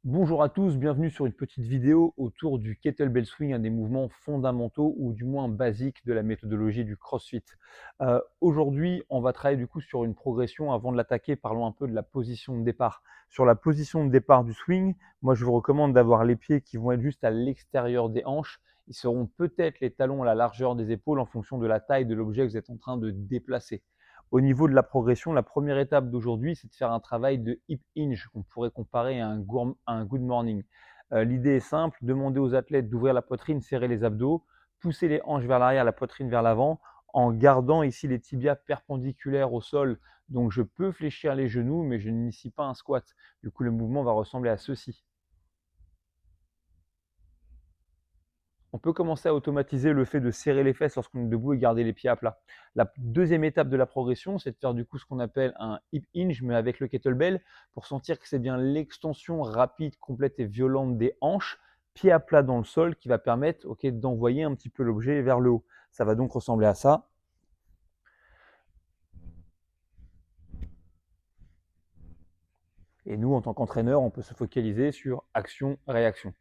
Bonjour à tous, bienvenue sur une petite vidéo autour du kettlebell swing, un des mouvements fondamentaux ou du moins basiques de la méthodologie du CrossFit. Aujourd'hui, on va travailler du coup sur une progression. Avant de l'attaquer, parlons un peu de la position de départ. Sur la position de départ du swing, moi je vous recommande d'avoir les pieds qui vont être juste à l'extérieur des hanches. Ils seront peut-être les talons à la largeur des épaules en fonction de la taille de l'objet que vous êtes en train de déplacer. Au niveau de la progression, la première étape d'aujourd'hui, c'est de faire un travail de hip hinge qu'on pourrait comparer à un good morning. L'idée est simple, demander aux athlètes d'ouvrir la poitrine, serrer les abdos, pousser les hanches vers l'arrière, la poitrine vers l'avant, en gardant ici les tibias perpendiculaires au sol. Donc je peux fléchir les genoux, mais je n'initie pas un squat. Du coup, le mouvement va ressembler à ceci. On peut commencer à automatiser le fait de serrer les fesses lorsqu'on est debout et garder les pieds à plat. La deuxième étape de la progression, c'est de faire du coup ce qu'on appelle un hip hinge, mais avec le kettlebell, pour sentir que c'est bien l'extension rapide, complète et violente des hanches, pieds à plat dans le sol, qui va permettre d'envoyer un petit peu l'objet vers le haut. Ça va donc ressembler à ça. Et nous, en tant qu'entraîneur, on peut se focaliser sur action-réaction.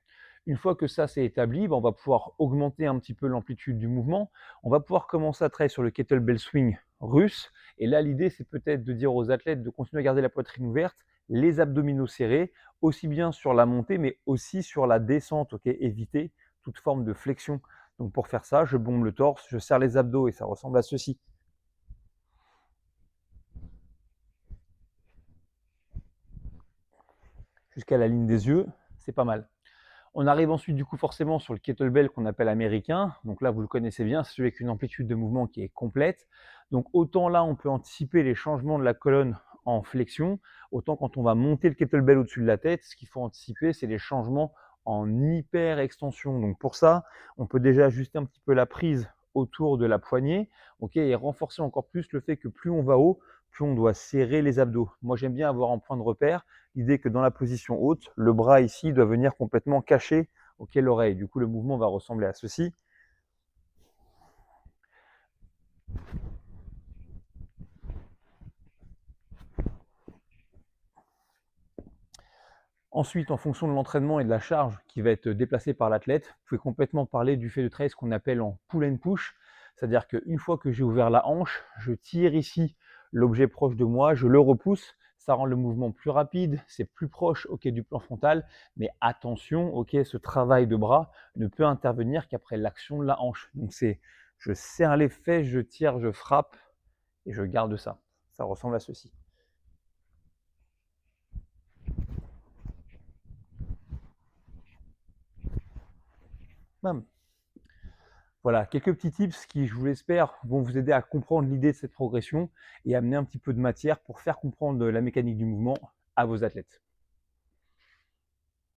Une fois que ça c'est établi, on va pouvoir augmenter un petit peu l'amplitude du mouvement. On va pouvoir commencer à travailler sur le kettlebell swing russe. Et là, l'idée, c'est peut-être de dire aux athlètes de continuer à garder la poitrine ouverte, les abdominaux serrés, aussi bien sur la montée, mais aussi sur la descente. Éviter toute forme de flexion. Donc pour faire ça, je bombe le torse, je serre les abdos et ça ressemble à ceci. Jusqu'à la ligne des yeux, c'est pas mal. On arrive ensuite du coup forcément sur le kettlebell qu'on appelle américain. Donc là, vous le connaissez bien, c'est celui avec une amplitude de mouvement qui est complète. Donc autant là, on peut anticiper les changements de la colonne en flexion, autant quand on va monter le kettlebell au-dessus de la tête, ce qu'il faut anticiper, c'est les changements en hyper-extension. Donc pour ça, on peut déjà ajuster un petit peu la prise autour de la poignée, et renforcer encore plus le fait que plus on va haut, plus on doit serrer les abdos. Moi, j'aime bien avoir un point de repère l'idée que dans la position haute, le bras ici doit venir complètement cacher l'oreille. Du coup, le mouvement va ressembler à ceci. Ensuite, en fonction de l'entraînement et de la charge qui va être déplacée par l'athlète, vous pouvez complètement parler du fait de travailler ce qu'on appelle en pull and push. C'est-à-dire qu'une fois que j'ai ouvert la hanche, je tire ici l'objet proche de moi, je le repousse. Ça rend le mouvement plus rapide, c'est plus proche du plan frontal. Mais attention, ce travail de bras ne peut intervenir qu'après l'action de la hanche. Donc c'est, je serre les fesses, je tire, je frappe et je garde ça. Ça ressemble à ceci. Bam. Voilà, quelques petits tips qui, je vous l'espère, vont vous aider à comprendre l'idée de cette progression et amener un petit peu de matière pour faire comprendre la mécanique du mouvement à vos athlètes.